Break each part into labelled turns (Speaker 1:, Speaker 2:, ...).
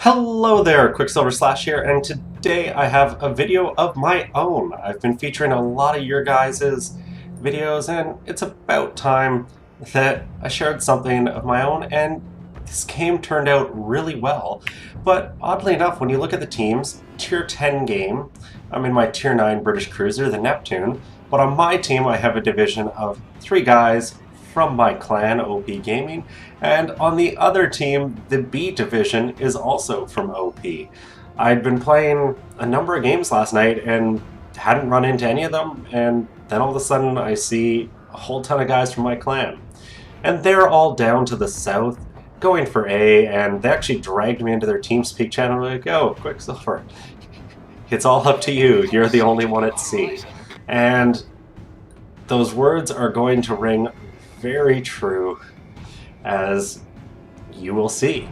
Speaker 1: Hello there, Qckslvrslash here, and today I have a video of my own. I've been featuring a lot of your guys' videos, and it's about time that I shared something of my own, and this game turned out really well. But oddly enough, when you look at the teams, Tier 10 game, I'm in my Tier 9 British cruiser, the Neptune, but on my team I have a division of 3 guys from my clan, OP Gaming, and on the other team, the B division is also from OP. I'd been playing a number of games last night and hadn't run into any of them, and then all of a sudden I see a whole ton of guys from my clan. And they're all down to the south, going for A, and they actually dragged me into their TeamSpeak channel like, "Go, Qckslvr, it's all up to you, you're the only one at C." And those words are going to ring very true, as you will see.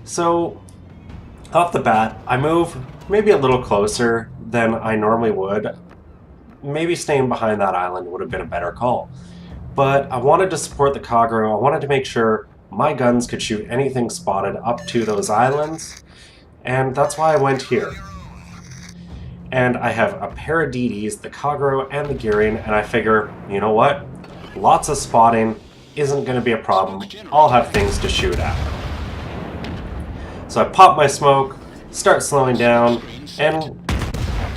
Speaker 1: So, off the bat, I move maybe a little closer than I normally would. Maybe staying behind that island would have been a better call. But I wanted to support the Qckslvrslash. I wanted to make sure my guns could shoot anything spotted up to those islands, and that's why I went here. And I have a pair of DDs, the Qckslvrslash and the gearing, and I figure, you know what? Lots of spotting isn't going to be a problem. I'll have things to shoot at. So I pop my smoke, start slowing down, and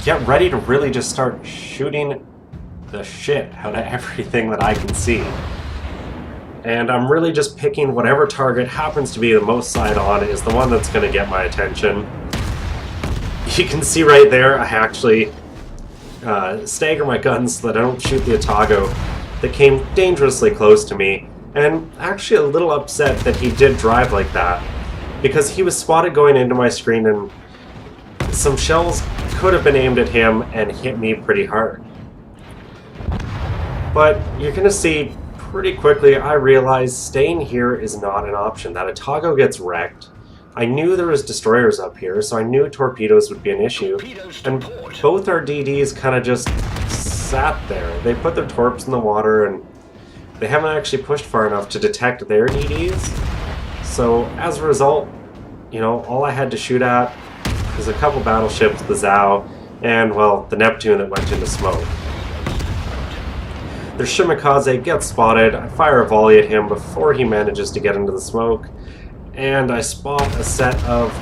Speaker 1: get ready to really just start shooting the shit out of everything that I can see. And I'm really just picking whatever target happens to be the most side on is the one that's going to get my attention. You can see right there, I actually stagger my guns so that I don't shoot the Otago that came dangerously close to me, and actually a little upset that he did drive like that, because he was spotted going into my screen and some shells could have been aimed at him and hit me pretty hard. But you're going to see pretty quickly I realized staying here is not an option. That Otago gets wrecked. I knew there was destroyers up here, so I knew torpedoes would be an issue, and both our DDs kind of just sat there. They put their torps in the water, and they haven't actually pushed far enough to detect their DDs. So as a result, you know, all I had to shoot at was a couple battleships, the Zhao, and, well, the Neptune that went into smoke. Their Qckslvrslash gets spotted. I fire a volley at him before he manages to get into the smoke, and I spot a set of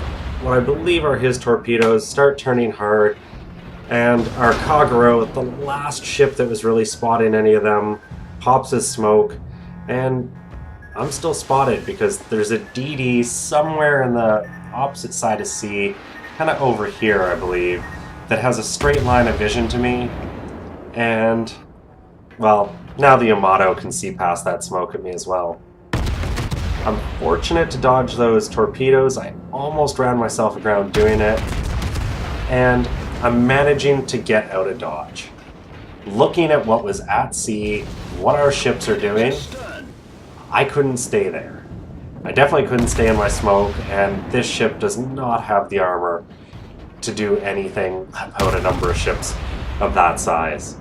Speaker 1: what I believe are his torpedoes start turning hard, and our Qckslvrslash, the last ship that was really spotting any of them, pops his smoke, and I'm still spotted because there's a DD somewhere in the opposite side of C, kind of over here I believe, that has a straight line of vision to me, and, well, now the Yamato can see past that smoke at me as well. I'm fortunate to dodge those torpedoes. I almost ran myself aground doing it, and I'm managing to get out of dodge. Looking at what was at sea, what our ships are doing, I couldn't stay there. I definitely couldn't stay in my smoke, and this ship does not have the armor to do anything about a number of ships of that size.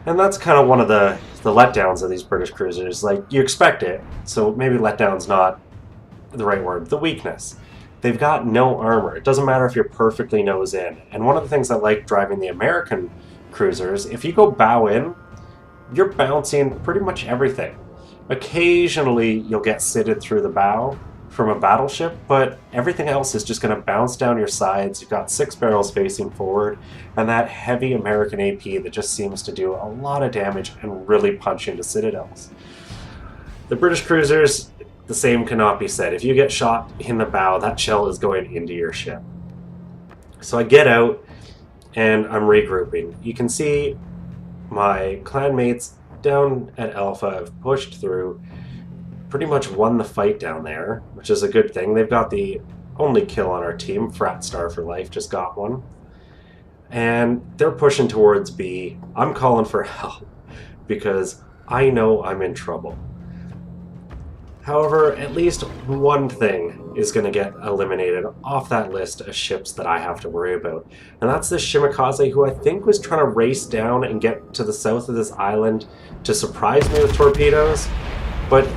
Speaker 1: And that's kind of one of the letdowns of these British cruisers. Like, you expect it, so maybe letdown's not the right word. The weakness. They've got no armor. It doesn't matter if you're perfectly nose in. And one of the things I like driving the American cruisers, if you go bow in, you're bouncing pretty much everything. Occasionally you'll get sitted through the bow from a battleship, but everything else is just going to bounce down your sides. You've got 6 barrels facing forward, and that heavy American AP that just seems to do a lot of damage and really punch into citadels. The British cruisers, the same cannot be said. If you get shot in the bow, that shell is going into your ship. So I get out, and I'm regrouping. You can see my clanmates down at Alpha have pushed through, pretty much won the fight down there, which is a good thing. They've got the only kill on our team, Frat for life, just got one. And they're pushing towards B. I'm calling for help, because I know I'm in trouble. However, at least one thing is going to get eliminated off that list of ships that I have to worry about. And that's this Qckslvrslash, who I think was trying to race down and get to the south of this island to surprise me with torpedoes. But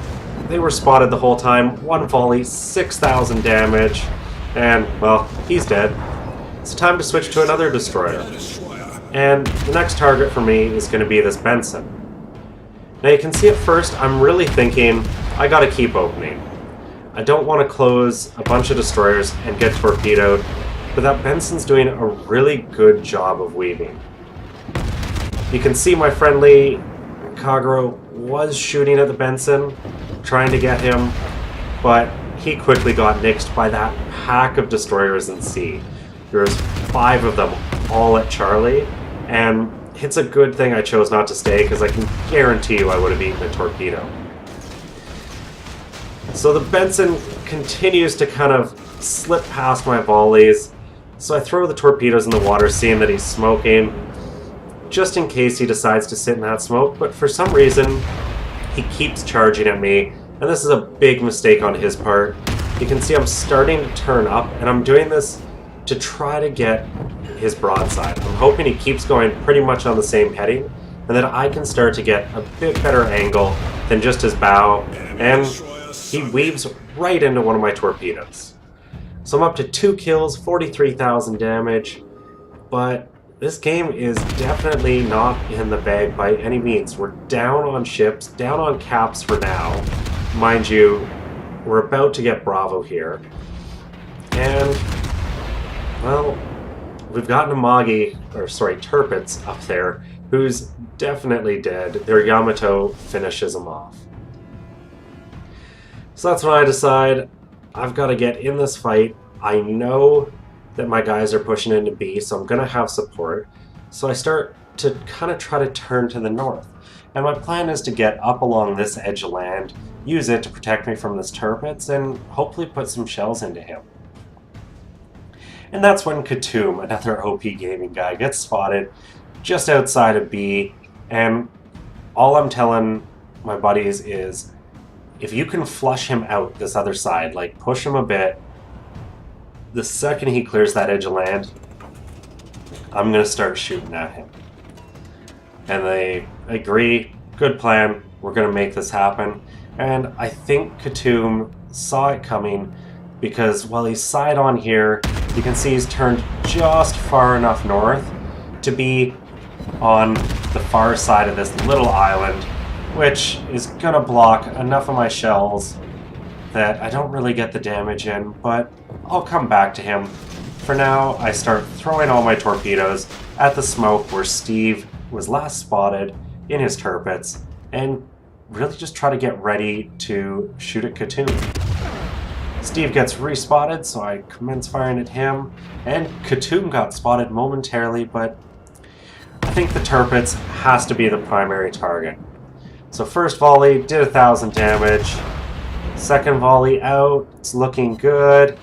Speaker 1: they were spotted the whole time. One volley, 6,000 damage, and, well, he's dead. It's time to switch to another destroyer. And the next target for me is going to be this Benson. Now you can see at first I'm really thinking, I gotta keep opening. I don't want to close a bunch of destroyers and get torpedoed, but that Benson's doing a really good job of weaving. You can see my friendly Kagro was shooting at the Benson, trying to get him, but he quickly got nixed by that pack of destroyers in sea. There's 5 of them all at Charlie, and it's a good thing I chose not to stay, because I can guarantee you I would have eaten a torpedo. So the Benson continues to kind of slip past my volleys, so I throw the torpedoes in the water, seeing that he's smoking, just in case he decides to sit in that smoke, but for some reason he keeps charging at me, and this is a big mistake on his part. You can see I'm starting to turn up, and I'm doing this to try to get his broadside. I'm hoping he keeps going pretty much on the same heading, and that I can start to get a bit better angle than just his bow, and he weaves right into one of my torpedoes. So I'm up to 2 kills, 43,000 damage, but this game is definitely not in the bag by any means. We're down on ships, down on caps for now. Mind you, we're about to get Bravo here. And, well, we've gotten a Turpitz up there, who's definitely dead. Their Yamato finishes him off. So that's when I decide I've got to get in this fight. I know that my guys are pushing into B, so I'm going to have support. So I start to kind of try to turn to the north. And my plan is to get up along this edge of land, use it to protect me from this Turpitz, and hopefully put some shells into him. And that's when Katum, another OP gaming guy, gets spotted just outside of B, and all I'm telling my buddies is, if you can flush him out this other side, like push him a bit, the second he clears that edge of land, I'm going to start shooting at him. And they agree, good plan, we're going to make this happen. And I think Katum saw it coming, because while he's side on here, you can see he's turned just far enough north to be on the far side of this little island, which is going to block enough of my shells that I don't really get the damage in, but I'll come back to him. For now, I start throwing all my torpedoes at the smoke where Steve was last spotted in his Turpitz, and really just try to get ready to shoot at Katum. Steve gets respotted, so I commence firing at him, and Katum got spotted momentarily, but I think the Turpitz has to be the primary target. So first volley, did 1,000 damage. Second volley out, it's looking good.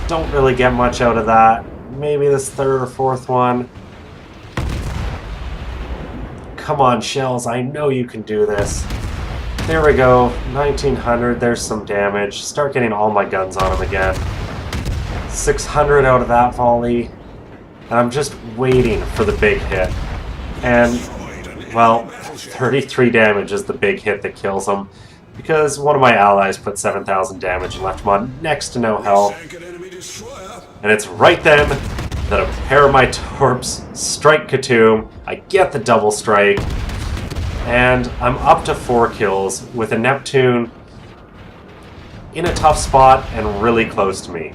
Speaker 1: Don't really get much out of that. Maybe this third or fourth one. Come on, shells, I know you can do this. There we go, 1900, there's some damage. Start getting all my guns on him again. 600 out of that volley. And I'm just waiting for the big hit. And, well, 33 damage is the big hit that kills him, because one of my allies put 7,000 damage and left him on next to no health. And it's right then that a pair of my torps strike Katum. I get the double strike, and I'm up to 4 kills with a Neptune in a tough spot and really close to me.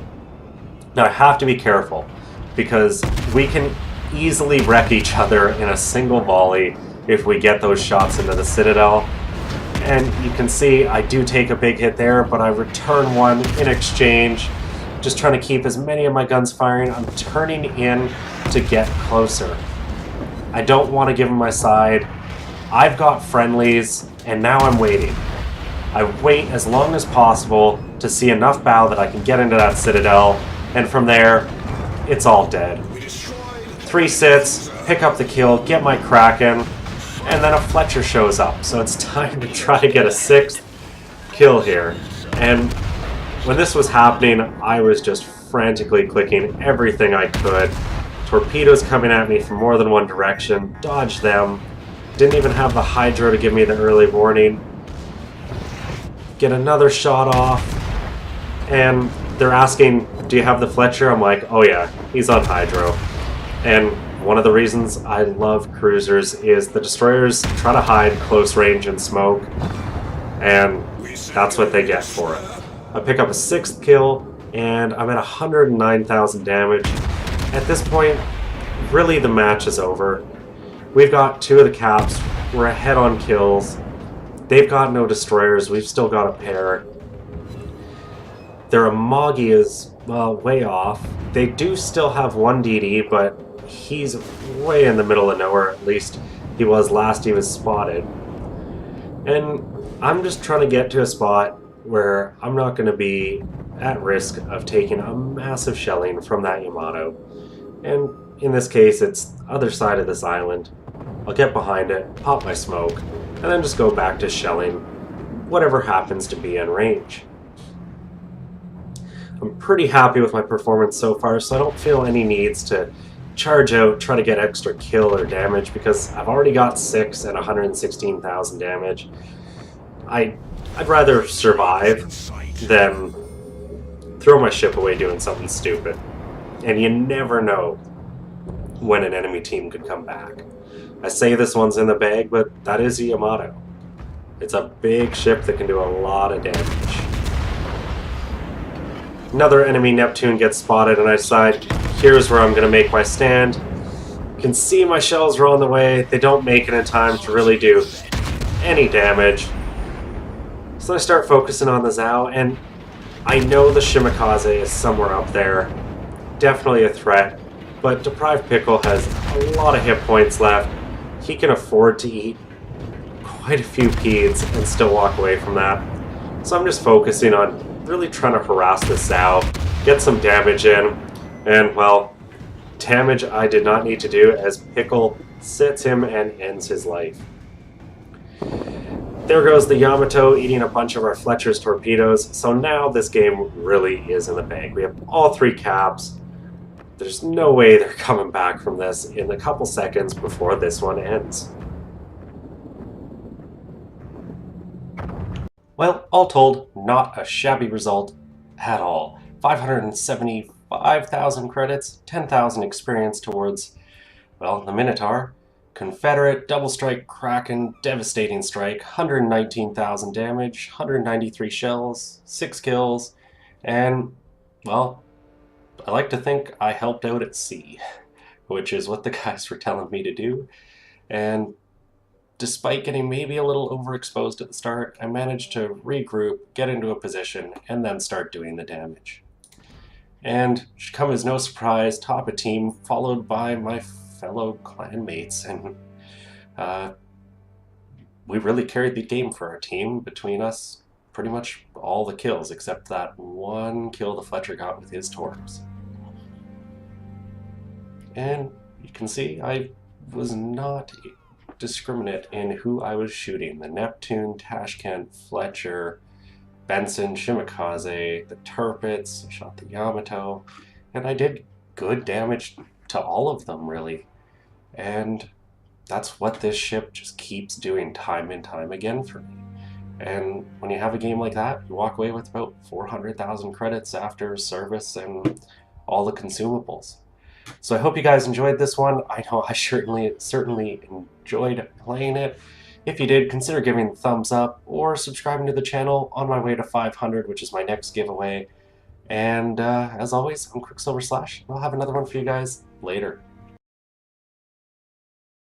Speaker 1: Now I have to be careful, because we can easily wreck each other in a single volley if we get those shots into the Citadel. And you can see I do take a big hit there, but I return one in exchange. Just trying to keep as many of my guns firing. I'm turning in to get closer. I don't want to give him my side. I've got friendlies, and now I'm waiting. I wait as long as possible to see enough bow that I can get into that Citadel, and from there, it's all dead. 3 sits, pick up the kill, get my Kraken, and then a Fletcher shows up. So it's time to try to get a 6th kill here. And when this was happening, I was just frantically clicking everything I could. Torpedoes coming at me from more than one direction, dodged them. Didn't even have the Hydro to give me the early warning. get another shot off, and they're asking, do you have the Fletcher? I'm like, oh yeah, he's on hydro. And one of the reasons I love cruisers is the destroyers try to hide close range and smoke, and that's what they get for it. I pick up a 6th kill, and I'm at 109,000 damage. At this point, really the match is over. We've got 2 of the caps, we're ahead on kills. They've got no destroyers, we've still got a pair. Their Amagi is, well, way off. They do still have 1 DD, but he's way in the middle of nowhere, at least he was last he was spotted. And I'm just trying to get to a spot where I'm not going to be at risk of taking a massive shelling from that Yamato. And in this case, it's the other side of this island. I'll get behind it, pop my smoke, and then just go back to shelling whatever happens to be in range. I'm pretty happy with my performance so far, so I don't feel any needs to charge out, try to get extra kill or damage, because I've already got 6 and 116,000 damage. I'd rather survive than throw my ship away doing something stupid. And you never know when an enemy team could come back. I say this one's in the bag, but that is a Yamato. It's a big ship that can do a lot of damage. Another enemy Neptune gets spotted, and I decide, here's where I'm going to make my stand. You can see my shells are on the way. They don't make it in time to really do any damage. So I start focusing on the Zhao, and I know the Qckslvrslash is somewhere up there. Definitely a threat, but Deprived Pickle has a lot of hit points left. He can afford to eat quite a few peds and still walk away from that. So I'm just focusing on really trying to harass this Zhao, get some damage in, and well, damage I did not need to do as Pickle sits him and ends his life. There goes the Yamato eating a bunch of our Fletcher's torpedoes, so now this game really is in the bag. We have all 3 caps. There's no way they're coming back from this in a couple seconds before this one ends. Well, all told, not a shabby result at all. 575,000 credits, 10,000 experience towards, well, the Minotaur. Confederate, Double Strike, Kraken, Devastating Strike, 119,000 damage, 193 shells, 6 kills, and, well, I like to think I helped out at sea, which is what the guys were telling me to do, and despite getting maybe a little overexposed at the start, I managed to regroup, get into a position, and then start doing the damage. And should come as no surprise, top a team, followed by my fellow clanmates, and we really carried the game for our team. Between us, pretty much all the kills, except that 1 kill the Fletcher got with his torps. And you can see I was not discriminate in who I was shooting. The Neptune, Tashkent, Fletcher, Benson, Qckslvrslash, the Turpits, I shot the Yamato, and I did good damage to all of them, really. And that's what this ship just keeps doing time and time again for me. And when you have a game like that, you walk away with about 400,000 credits after service and all the consumables. So I hope you guys enjoyed this one. I know I certainly enjoyed playing it. If you did, consider giving a thumbs up or subscribing to the channel on my way to 500, which is my next giveaway. And as always, I'm Qckslvrslash. I'll have another one for you guys later.